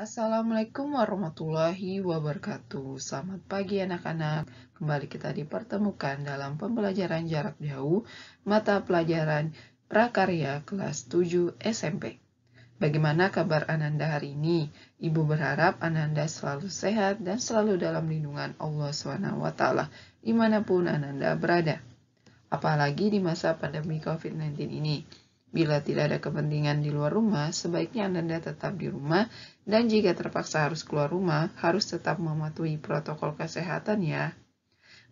Assalamualaikum warahmatullahi wabarakatuh. Selamat pagi anak-anak. Kembali kita dipertemukan dalam pembelajaran jarak jauh mata pelajaran prakarya kelas 7 SMP. Bagaimana kabar Ananda hari ini? Ibu berharap Ananda selalu sehat dan selalu dalam lindungan Allah SWT dimanapun Ananda berada. Apalagi di masa pandemi COVID-19 ini. Bila tidak ada kepentingan di luar rumah, sebaiknya Anda tetap di rumah, dan jika terpaksa harus keluar rumah, harus tetap mematuhi protokol kesehatan ya.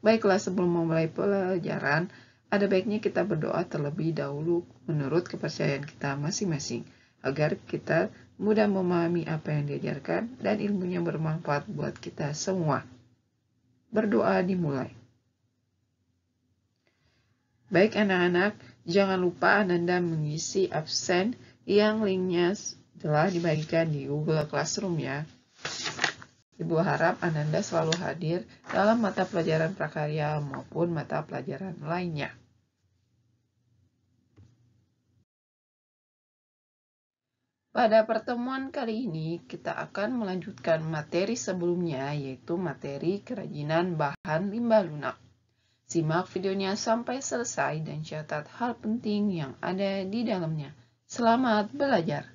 Baiklah, sebelum memulai pelajaran, ada baiknya kita berdoa terlebih dahulu menurut kepercayaan kita masing-masing, agar kita mudah memahami apa yang diajarkan dan ilmunya bermanfaat buat kita semua. Berdoa dimulai. Baik anak-anak, jangan lupa Ananda mengisi absen yang linknya telah dibagikan di Google Classroom ya. Ibu harap Ananda selalu hadir dalam mata pelajaran prakarya maupun mata pelajaran lainnya. Pada pertemuan kali ini, kita akan melanjutkan materi sebelumnya, yaitu materi kerajinan bahan limbah lunak. Simak videonya sampai selesai dan catat hal penting yang ada di dalamnya. Selamat belajar!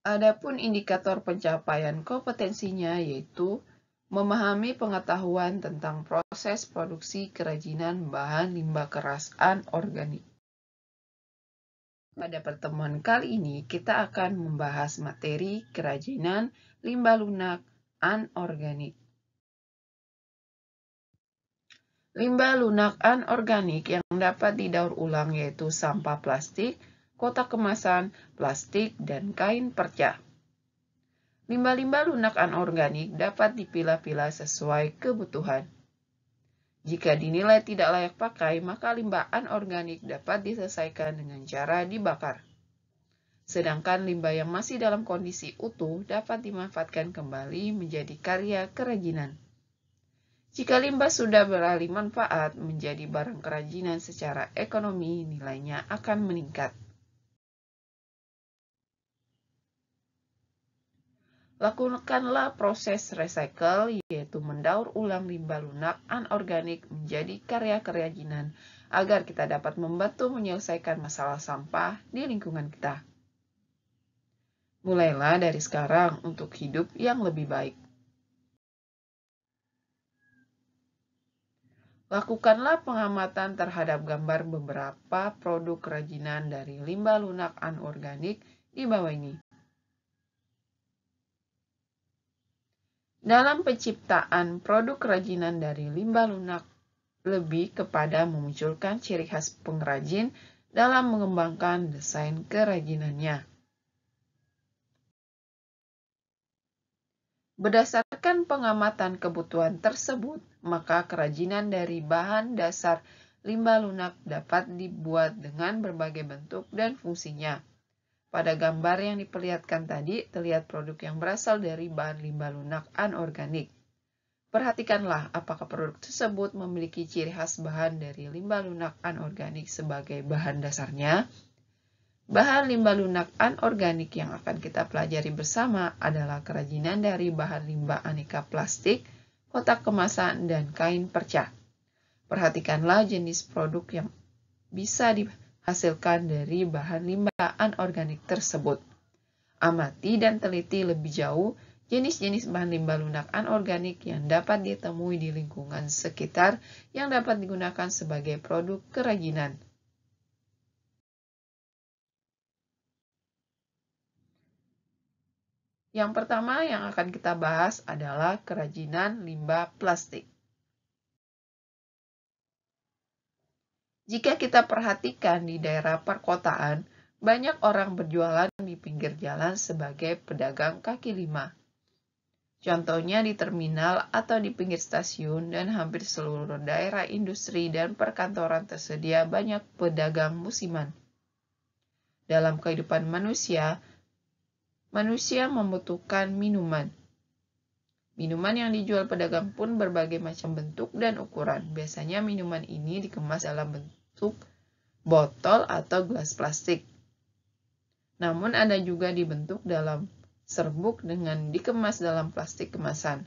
Adapun indikator pencapaian kompetensinya yaitu memahami pengetahuan tentang proses produksi kerajinan bahan limbah keras anorganik. Pada pertemuan kali ini, kita akan membahas materi kerajinan limbah lunak anorganik. Limbah lunak anorganik yang dapat didaur ulang yaitu sampah plastik, kotak kemasan, plastik, dan kain perca. Limbah-limbah lunak anorganik dapat dipilah-pilah sesuai kebutuhan. Jika dinilai tidak layak pakai, maka limbah anorganik dapat diselesaikan dengan cara dibakar. Sedangkan limbah yang masih dalam kondisi utuh dapat dimanfaatkan kembali menjadi karya kerajinan. Jika limbah sudah beralih manfaat menjadi barang kerajinan secara ekonomi, nilainya akan meningkat. Lakukanlah proses recycle, yaitu mendaur ulang limbah lunak anorganik menjadi karya kerajinan, agar kita dapat membantu menyelesaikan masalah sampah di lingkungan kita. Mulailah dari sekarang untuk hidup yang lebih baik. Lakukanlah pengamatan terhadap gambar beberapa produk kerajinan dari limbah lunak anorganik di bawah ini. Dalam penciptaan produk kerajinan dari limbah lunak, lebih kepada memunculkan ciri khas pengrajin dalam mengembangkan desain kerajinannya. Berdasarkan pengamatan kebutuhan tersebut, maka kerajinan dari bahan dasar limbah lunak dapat dibuat dengan berbagai bentuk dan fungsinya. Pada gambar yang diperlihatkan tadi, terlihat produk yang berasal dari bahan limbah lunak anorganik. Perhatikanlah apakah produk tersebut memiliki ciri khas bahan dari limbah lunak anorganik sebagai bahan dasarnya. Bahan limbah lunak anorganik yang akan kita pelajari bersama adalah kerajinan dari bahan limbah aneka plastik, kotak kemasan, dan kain perca. Perhatikanlah jenis produk yang bisa dihasilkan dari bahan limbah anorganik tersebut. Amati dan teliti lebih jauh jenis-jenis bahan limbah lunak anorganik yang dapat ditemui di lingkungan sekitar yang dapat digunakan sebagai produk kerajinan. Yang pertama yang akan kita bahas adalah kerajinan limbah plastik. Jika kita perhatikan di daerah perkotaan, banyak orang berjualan di pinggir jalan sebagai pedagang kaki lima. Contohnya di terminal atau di pinggir stasiun dan hampir seluruh daerah industri dan perkantoran tersedia banyak pedagang musiman. Dalam kehidupan manusia membutuhkan minuman. Minuman yang dijual pedagang pun berbagai macam bentuk dan ukuran. Biasanya minuman ini dikemas dalam bentuk botol atau gelas plastik. Namun ada juga dibentuk dalam serbuk dengan dikemas dalam plastik kemasan.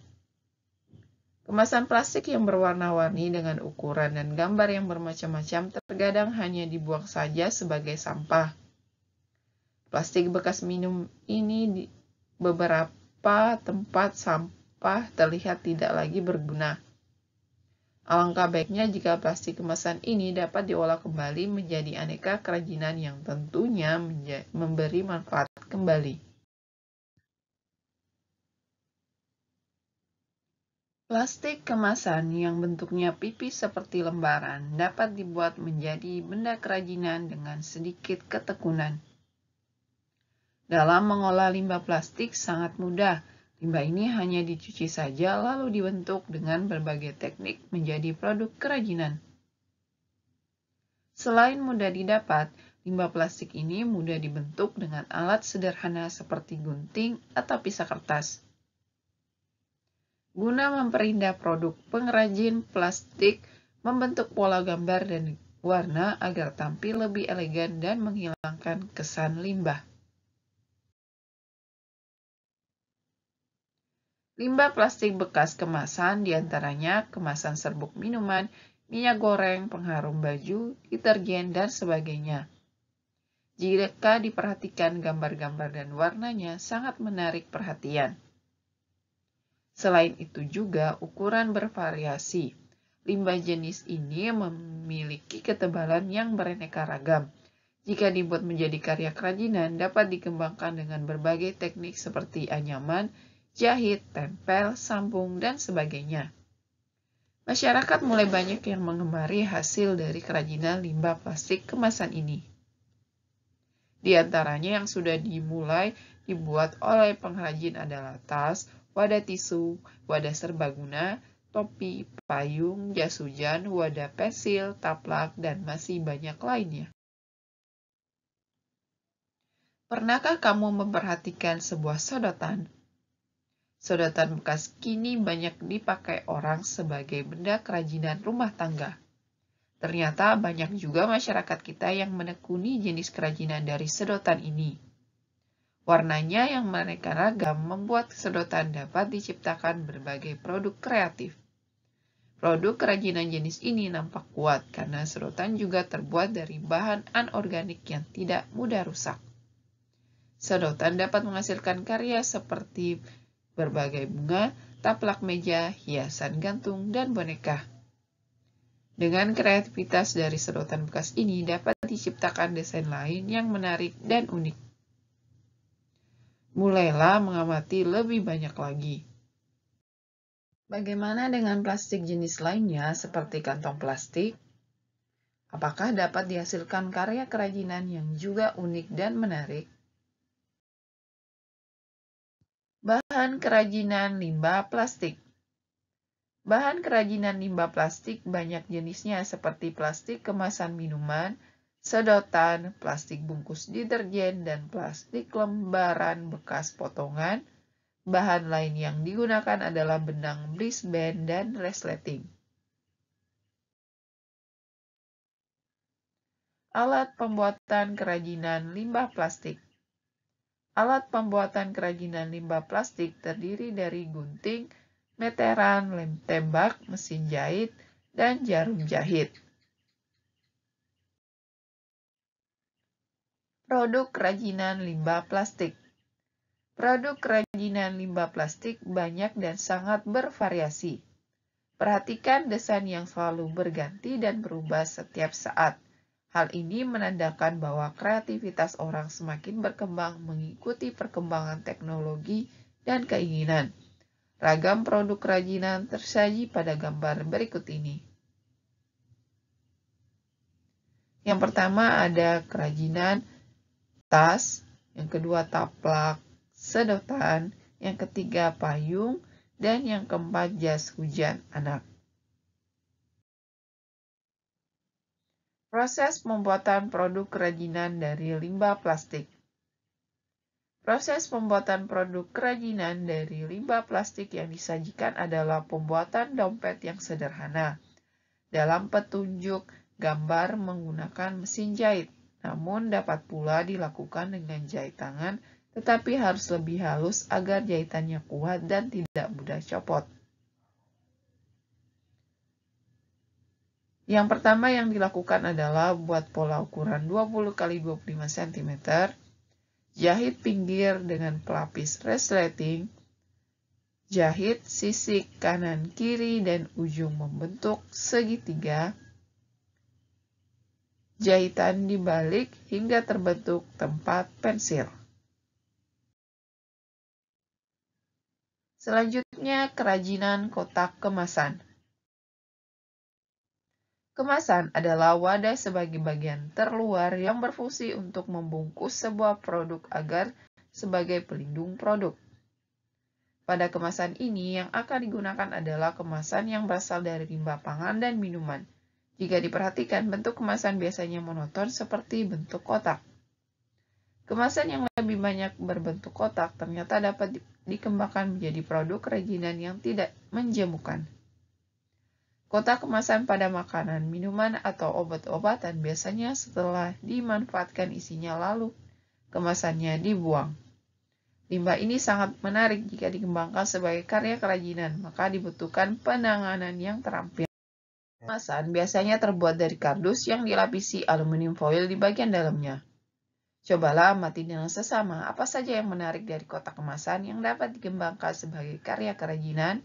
Kemasan plastik yang berwarna-warni dengan ukuran dan gambar yang bermacam-macam terkadang hanya dibuang saja sebagai sampah. Plastik bekas minum ini di beberapa tempat sampah terlihat tidak lagi berguna. Alangkah baiknya jika plastik kemasan ini dapat diolah kembali menjadi aneka kerajinan yang tentunya memberi manfaat kembali. Plastik kemasan yang bentuknya pipis seperti lembaran dapat dibuat menjadi benda kerajinan dengan sedikit ketekunan. Dalam mengolah limbah plastik sangat mudah. Limbah ini hanya dicuci saja lalu dibentuk dengan berbagai teknik menjadi produk kerajinan. Selain mudah didapat, limbah plastik ini mudah dibentuk dengan alat sederhana seperti gunting atau pisah kertas. Guna memperindah produk, pengrajin plastik membentuk pola gambar dan warna agar tampil lebih elegan dan menghilangkan kesan limbah. Limbah plastik bekas kemasan diantaranya kemasan serbuk minuman, minyak goreng, pengharum baju, deterjen, dan sebagainya. Jika diperhatikan gambar-gambar dan warnanya sangat menarik perhatian. Selain itu juga ukuran bervariasi. Limbah jenis ini memiliki ketebalan yang beraneka ragam. Jika dibuat menjadi karya kerajinan, dapat dikembangkan dengan berbagai teknik seperti anyaman, jahit, tempel, sambung, dan sebagainya. Masyarakat mulai banyak yang mengemari hasil dari kerajinan limbah plastik kemasan ini. Di antaranya yang sudah dimulai dibuat oleh pengrajin adalah tas, wadah tisu, wadah serbaguna, topi, payung, jas hujan, wadah pensil, taplak, dan masih banyak lainnya. Pernahkah kamu memperhatikan sebuah sedotan? Sedotan bekas kini banyak dipakai orang sebagai benda kerajinan rumah tangga. Ternyata banyak juga masyarakat kita yang menekuni jenis kerajinan dari sedotan ini. Warnanya yang beraneka ragam membuat sedotan dapat diciptakan berbagai produk kreatif. Produk kerajinan jenis ini nampak kuat karena sedotan juga terbuat dari bahan anorganik yang tidak mudah rusak. Sedotan dapat menghasilkan karya seperti berbagai bunga, taplak meja, hiasan gantung, dan boneka. Dengan kreativitas dari sedotan bekas ini dapat diciptakan desain lain yang menarik dan unik. Mulailah mengamati lebih banyak lagi. Bagaimana dengan plastik jenis lainnya seperti kantong plastik? Apakah dapat dihasilkan karya kerajinan yang juga unik dan menarik? Bahan kerajinan limbah plastik. Bahan kerajinan limbah plastik banyak jenisnya seperti plastik kemasan minuman, sedotan, plastik bungkus deterjen, dan plastik lembaran bekas potongan. Bahan lain yang digunakan adalah benang Brisbane dan resleting. Alat pembuatan kerajinan limbah plastik. Alat pembuatan kerajinan limbah plastik terdiri dari gunting, meteran, lem tembak, mesin jahit, dan jarum jahit. Produk kerajinan limbah plastik. Produk kerajinan limbah plastik banyak dan sangat bervariasi. Perhatikan desain yang selalu berganti dan berubah setiap saat. Hal ini menandakan bahwa kreativitas orang semakin berkembang mengikuti perkembangan teknologi dan keinginan. Ragam produk kerajinan tersaji pada gambar berikut ini. Yang pertama ada kerajinan tas, yang kedua taplak, sedotan, yang ketiga payung, dan yang keempat jas hujan anak. Proses pembuatan produk kerajinan dari limbah plastik. Proses pembuatan produk kerajinan dari limbah plastik yang disajikan adalah pembuatan dompet yang sederhana. Dalam petunjuk gambar menggunakan mesin jahit, namun dapat pula dilakukan dengan jahit tangan, tetapi harus lebih halus agar jahitannya kuat dan tidak mudah copot. Yang pertama yang dilakukan adalah buat pola ukuran 20 x 25 cm, jahit pinggir dengan pelapis resleting, jahit sisi kanan kiri dan ujung membentuk segitiga, jahitan dibalik hingga terbentuk tempat pensil. Selanjutnya, kerajinan kotak kemasan. Kemasan adalah wadah sebagai bagian terluar yang berfungsi untuk membungkus sebuah produk agar sebagai pelindung produk. Pada kemasan ini, yang akan digunakan adalah kemasan yang berasal dari limbah pangan dan minuman. Jika diperhatikan, bentuk kemasan biasanya monoton seperti bentuk kotak. Kemasan yang lebih banyak berbentuk kotak ternyata dapat dikembangkan menjadi produk kerajinan yang tidak menjemukan. Kotak kemasan pada makanan, minuman, atau obat-obatan biasanya setelah dimanfaatkan isinya lalu kemasannya dibuang. Limbah ini sangat menarik jika dikembangkan sebagai karya kerajinan, maka dibutuhkan penanganan yang terampil. Kemasan biasanya terbuat dari kardus yang dilapisi aluminium foil di bagian dalamnya. Cobalah amati dengan sesama apa saja yang menarik dari kotak kemasan yang dapat dikembangkan sebagai karya kerajinan.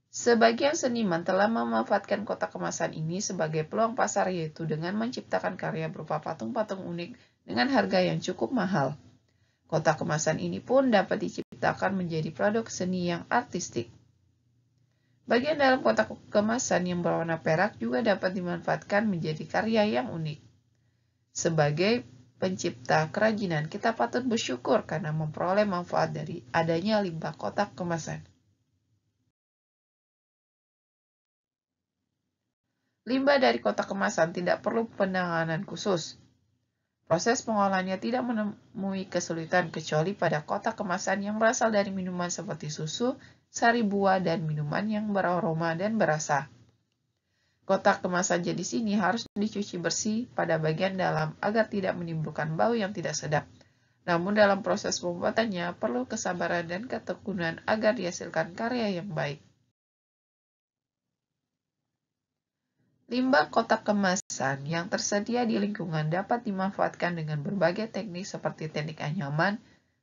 Sebagian seniman telah memanfaatkan kotak kemasan ini sebagai peluang pasar, yaitu dengan menciptakan karya berupa patung-patung unik dengan harga yang cukup mahal. Kotak kemasan ini pun dapat diciptakan menjadi produk seni yang artistik. Bagian dalam kotak kemasan yang berwarna perak juga dapat dimanfaatkan menjadi karya yang unik. Sebagai pencipta kerajinan, kita patut bersyukur karena memperoleh manfaat dari adanya limbah kotak kemasan. Limbah dari kotak kemasan tidak perlu penanganan khusus. Proses pengolahannya tidak menemui kesulitan kecuali pada kotak kemasan yang berasal dari minuman seperti susu, sari buah, dan minuman yang beraroma dan berasa. Kotak kemasan jenis ini harus dicuci bersih pada bagian dalam agar tidak menimbulkan bau yang tidak sedap. Namun dalam proses pembuatannya perlu kesabaran dan ketekunan agar dihasilkan karya yang baik. Limbah kotak kemasan yang tersedia di lingkungan dapat dimanfaatkan dengan berbagai teknik seperti teknik anyaman,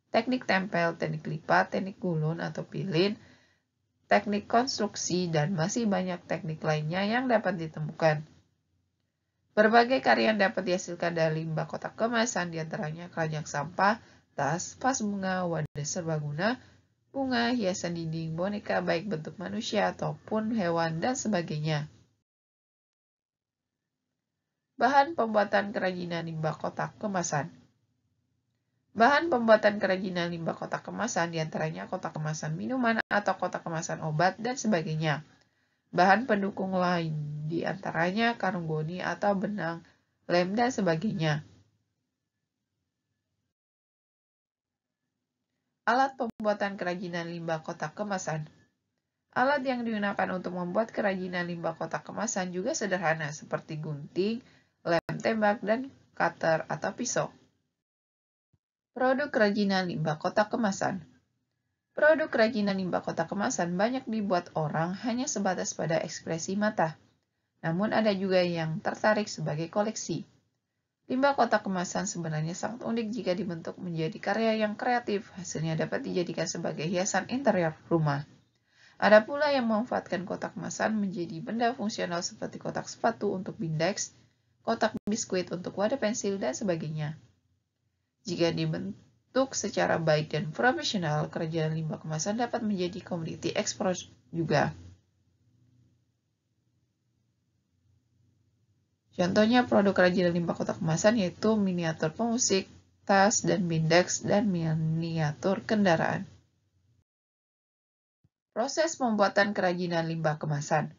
teknik tempel, teknik lipat, teknik gulung atau pilin, teknik konstruksi, dan masih banyak teknik lainnya yang dapat ditemukan. Berbagai karya yang dapat dihasilkan dari limbah kotak kemasan diantaranya keranjang sampah, tas, vas bunga, wadah serbaguna, bunga, hiasan dinding, boneka baik bentuk manusia ataupun hewan, dan sebagainya. Bahan pembuatan kerajinan limbah kotak kemasan. Bahan pembuatan kerajinan limbah kotak kemasan diantaranya kotak kemasan minuman atau kotak kemasan obat dan sebagainya. Bahan pendukung lain diantaranya karung goni atau benang lem dan sebagainya. Alat pembuatan kerajinan limbah kotak kemasan. Alat yang digunakan untuk membuat kerajinan limbah kotak kemasan juga sederhana seperti gunting, lem tembak, dan cutter atau pisau. Produk kerajinan limbah kotak kemasan. Produk kerajinan limbah kotak kemasan banyak dibuat orang hanya sebatas pada ekspresi mata. Namun ada juga yang tertarik sebagai koleksi. Limbah kotak kemasan sebenarnya sangat unik jika dibentuk menjadi karya yang kreatif. Hasilnya dapat dijadikan sebagai hiasan interior rumah. Ada pula yang memanfaatkan kotak kemasan menjadi benda fungsional seperti kotak sepatu untuk bindex, kotak biskuit untuk wadah pensil, dan sebagainya. Jika dibentuk secara baik dan profesional, kerajinan limbah kemasan dapat menjadi komoditi ekspor juga. Contohnya produk kerajinan limbah kotak kemasan yaitu miniatur pemusik, tas, dan bindex, dan miniatur kendaraan. Proses pembuatan kerajinan limbah kemasan.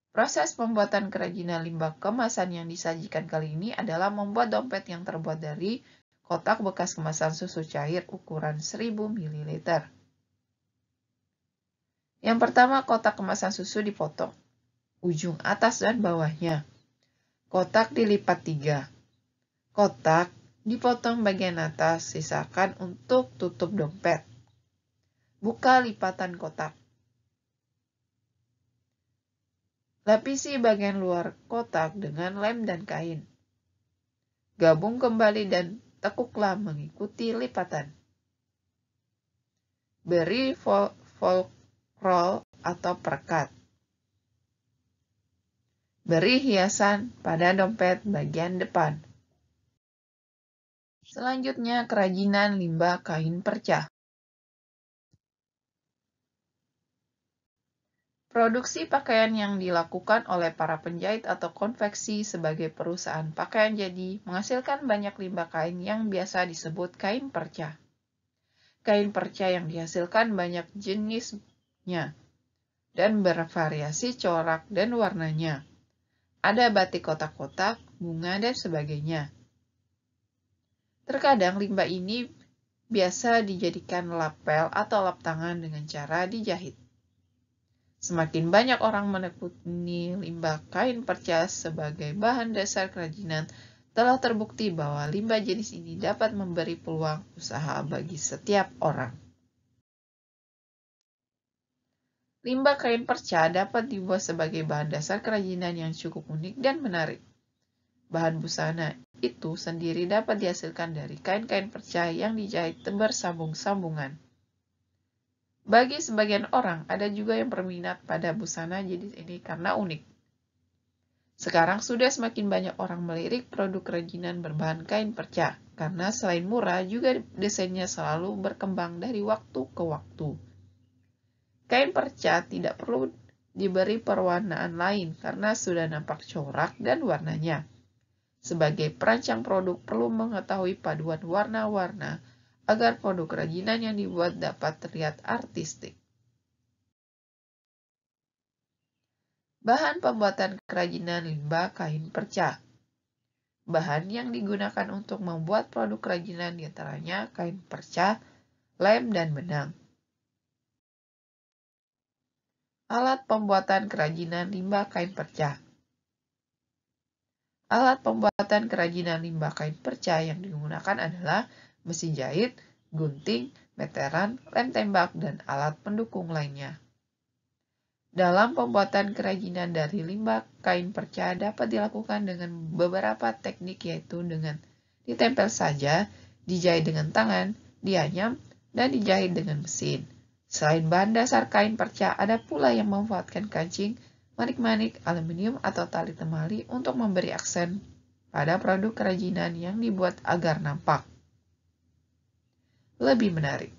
Proses pembuatan kerajinan limbah kemasan yang disajikan kali ini adalah membuat dompet yang terbuat dari kotak bekas kemasan susu cair ukuran 1000 ml. Yang pertama, kotak kemasan susu dipotong, ujung atas dan bawahnya. Kotak dilipat 3. Kotak Dipotong bagian atas, sisakan untuk tutup dompet. Buka lipatan kotak. Lapisi bagian luar kotak dengan lem dan kain. Gabung kembali dan tekuklah mengikuti lipatan. Beri roll atau perekat. Beri hiasan pada dompet bagian depan. Selanjutnya, kerajinan limbah kain perca. Produksi pakaian yang dilakukan oleh para penjahit atau konveksi sebagai perusahaan pakaian jadi menghasilkan banyak limbah kain yang biasa disebut kain perca. Kain perca yang dihasilkan banyak jenisnya dan bervariasi corak dan warnanya. Ada batik kotak-kotak, bunga, dan sebagainya. Terkadang limbah ini biasa dijadikan lapel atau lap tangan dengan cara dijahit. Semakin banyak orang menekuni limbah kain perca sebagai bahan dasar kerajinan, telah terbukti bahwa limbah jenis ini dapat memberi peluang usaha bagi setiap orang. Limbah kain perca dapat dibuat sebagai bahan dasar kerajinan yang cukup unik dan menarik. Bahan busana itu sendiri dapat dihasilkan dari kain-kain perca yang dijahit bersambung-sambungan. Bagi sebagian orang, ada juga yang berminat pada busana jenis ini karena unik. Sekarang sudah semakin banyak orang melirik produk kerajinan berbahan kain perca, karena selain murah, juga desainnya selalu berkembang dari waktu ke waktu. Kain perca tidak perlu diberi perwarnaan lain karena sudah nampak corak dan warnanya. Sebagai perancang produk perlu mengetahui paduan warna-warna agar produk kerajinan yang dibuat dapat terlihat artistik. Bahan pembuatan kerajinan limbah kain perca. Bahan yang digunakan untuk membuat produk kerajinan diantaranya kain perca, lem, dan benang. Alat pembuatan kerajinan limbah kain perca. Alat pembuatan kerajinan limbah kain perca yang digunakan adalah mesin jahit, gunting, meteran, lem tembak, dan alat pendukung lainnya. Dalam pembuatan kerajinan dari limbah kain perca dapat dilakukan dengan beberapa teknik, yaitu dengan ditempel saja, dijahit dengan tangan, dianyam, dan dijahit dengan mesin. Selain bahan dasar kain perca, ada pula yang memanfaatkan kancing, manik-manik, aluminium, atau tali temali untuk memberi aksen pada produk kerajinan yang dibuat agar nampak lebih menarik.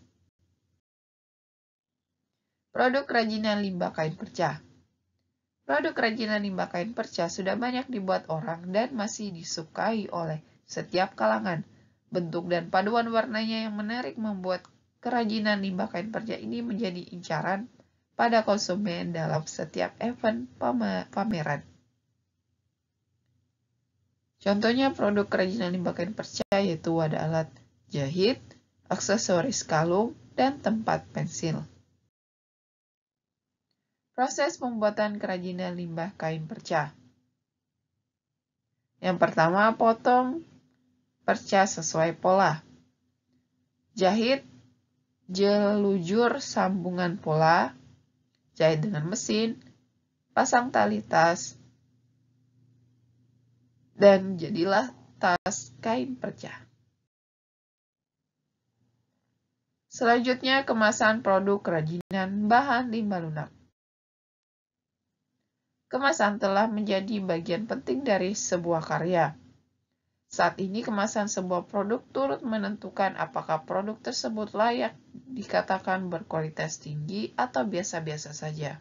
Produk kerajinan limbah kain perca. Produk kerajinan limbah kain perca sudah banyak dibuat orang dan masih disukai oleh setiap kalangan. Bentuk dan paduan warnanya yang menarik membuat kerajinan limbah kain perca ini menjadi incaran pada konsumen dalam setiap event pameran. Contohnya produk kerajinan limbah kain perca yaitu wadah alat jahit, aksesoris kalung, dan tempat pensil. Proses pembuatan kerajinan limbah kain perca. Yang pertama, potong perca sesuai pola. Jahit jelujur sambungan pola, jahit dengan mesin, pasang tali tas, dan jadilah tas kain perca. Selanjutnya, kemasan produk kerajinan bahan limbah lunak. Kemasan telah menjadi bagian penting dari sebuah karya. Saat ini kemasan sebuah produk turut menentukan apakah produk tersebut layak dikatakan berkualitas tinggi atau biasa-biasa saja.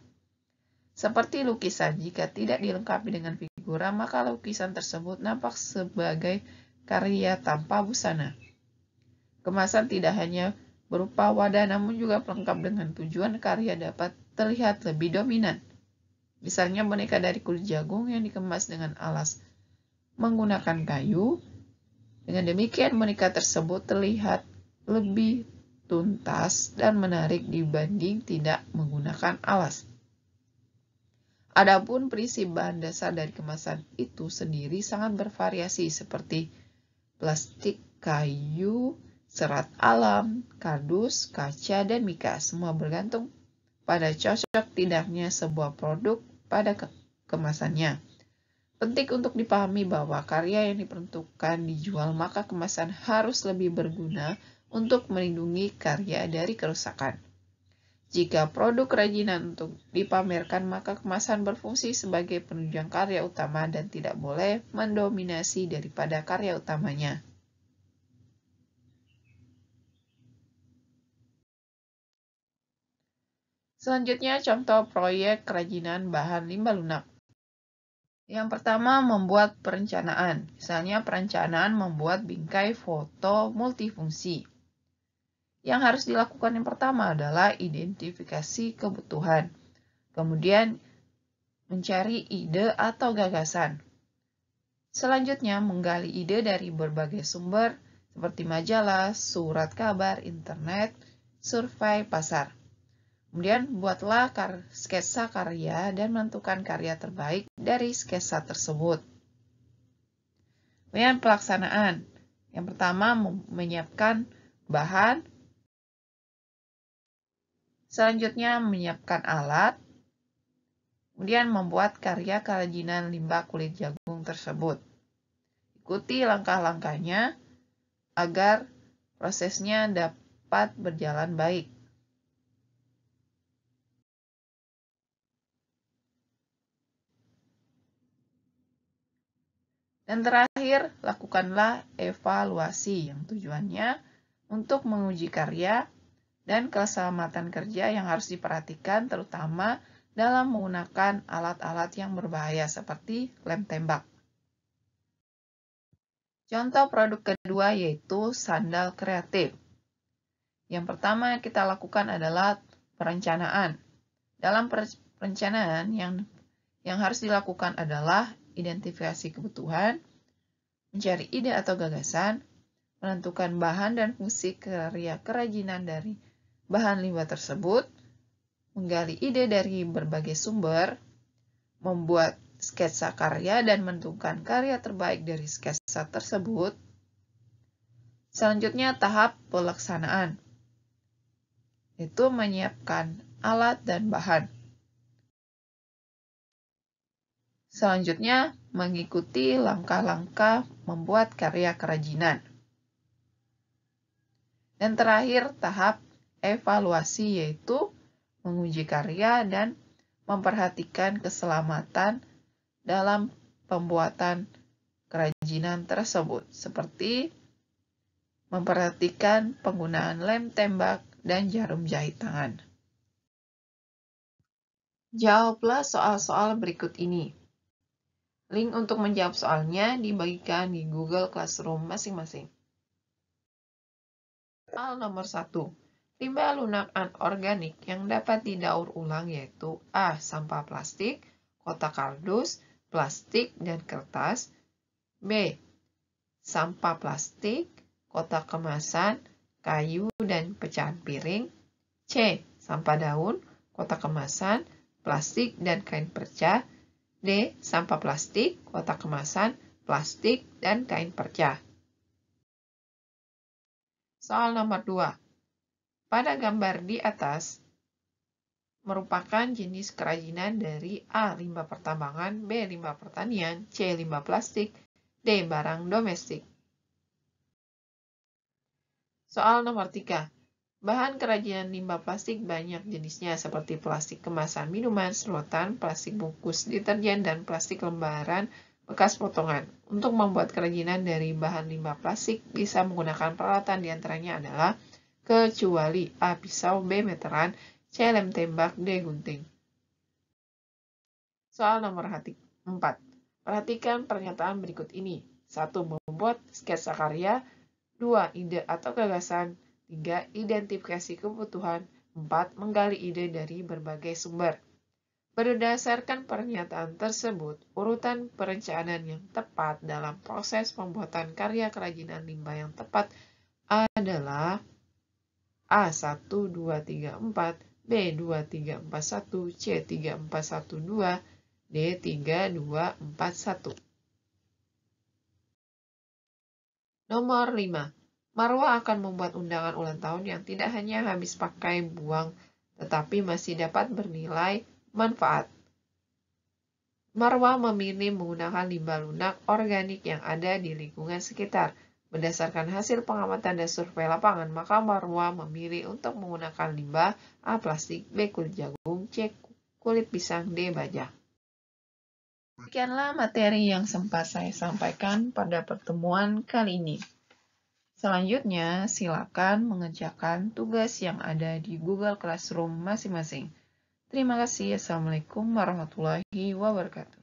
Seperti lukisan, jika tidak dilengkapi dengan figura, maka lukisan tersebut nampak sebagai karya tanpa busana. Kemasan tidak hanya berupa wadah, namun juga pelengkap dengan tujuan karya dapat terlihat lebih dominan. Misalnya boneka dari kulit jagung yang dikemas dengan alas menggunakan kayu. Dengan demikian, boneka tersebut terlihat lebih tuntas dan menarik dibanding tidak menggunakan alas. Adapun prinsip bahan dasar dari kemasan itu sendiri sangat bervariasi, seperti plastik kayu, serat alam, kardus, kaca, dan mika. Semua bergantung pada cocok tidaknya sebuah produk pada kemasannya. Penting untuk dipahami bahwa karya yang diperuntukkan dijual, maka kemasan harus lebih berguna untuk melindungi karya dari kerusakan. Jika produk kerajinan untuk dipamerkan, maka kemasan berfungsi sebagai penunjang karya utama dan tidak boleh mendominasi daripada karya utamanya. Selanjutnya, contoh proyek kerajinan bahan limbah lunak. Yang pertama, membuat perencanaan. Misalnya, perencanaan membuat bingkai foto multifungsi. Yang harus dilakukan yang pertama adalah identifikasi kebutuhan. Kemudian, mencari ide atau gagasan. Selanjutnya, menggali ide dari berbagai sumber seperti majalah, surat kabar, internet, survei pasar. Kemudian, buatlah sketsa karya dan menentukan karya terbaik dari sketsa tersebut. Kemudian, pelaksanaan. Yang pertama, menyiapkan bahan. Selanjutnya, menyiapkan alat. Kemudian, membuat karya kerajinan limbah kulit jagung tersebut. Ikuti langkah-langkahnya agar prosesnya dapat berjalan baik. Dan terakhir, lakukanlah evaluasi yang tujuannya untuk menguji karya dan keselamatan kerja yang harus diperhatikan, terutama dalam menggunakan alat-alat yang berbahaya seperti lem tembak. Contoh produk kedua yaitu sandal kreatif. Yang pertama yang kita lakukan adalah perencanaan. Dalam perencanaan yang harus dilakukan adalah identifikasi kebutuhan, mencari ide atau gagasan, menentukan bahan dan fungsi karya kerajinan dari bahan limbah tersebut, menggali ide dari berbagai sumber, membuat sketsa karya dan menentukan karya terbaik dari sketsa tersebut. Selanjutnya tahap pelaksanaan, yaitu menyiapkan alat dan bahan. Selanjutnya, mengikuti langkah-langkah membuat karya kerajinan. Dan terakhir, tahap evaluasi, yaitu menguji karya dan memperhatikan keselamatan dalam pembuatan kerajinan tersebut, seperti memperhatikan penggunaan lem tembak dan jarum jahit tangan. Jawablah soal-soal berikut ini. Link untuk menjawab soalnya dibagikan di Google Classroom masing-masing. Soal nomor 1. Limbah lunak anorganik yang dapat didaur ulang yaitu A. Sampah plastik, kotak kardus, plastik, dan kertas. B. Sampah plastik, kotak kemasan, kayu, dan pecahan piring. C. Sampah daun, kotak kemasan, plastik, dan kain perca. D. Sampah plastik, kotak kemasan, plastik, dan kain perca. Soal nomor 2. Pada gambar di atas, merupakan jenis kerajinan dari A. Limbah pertambangan, B. Limbah pertanian, C. Limbah plastik, D. Barang domestik. Soal nomor 3. Bahan kerajinan limbah plastik banyak jenisnya seperti plastik kemasan minuman, sedotan, plastik bungkus deterjen, dan plastik lembaran bekas potongan. Untuk membuat kerajinan dari bahan limbah plastik bisa menggunakan peralatan diantaranya adalah kecuali A. Pisau, B. Meteran, C. Lem tembak, D. gunting. Soal nomor 4. Perhatikan pernyataan berikut ini. 1. Membuat sketsa karya. 2. Ide atau gagasan. 3. Identifikasi kebutuhan. 4. Menggali ide dari berbagai sumber. Berdasarkan pernyataan tersebut, urutan perencanaan yang tepat dalam proses pembuatan karya kerajinan limbah yang tepat adalah A. 1, 2, 3, 4, B. 2, 3, 4, 1, C. 3, 4, 1, 2, D. 3, 2, 4, 1. Nomor 5. Marwa akan membuat undangan ulang tahun yang tidak hanya habis pakai buang, tetapi masih dapat bernilai manfaat. Marwa memilih menggunakan limbah lunak organik yang ada di lingkungan sekitar. Berdasarkan hasil pengamatan dan survei lapangan, maka Marwa memilih untuk menggunakan limbah A. Plastik, B. Kulit jagung, C. Kulit pisang, D. Baja. Demikianlah materi yang sempat saya sampaikan pada pertemuan kali ini. Selanjutnya, silakan mengerjakan tugas yang ada di Google Classroom masing-masing. Terima kasih. Assalamualaikum warahmatullahi wabarakatuh.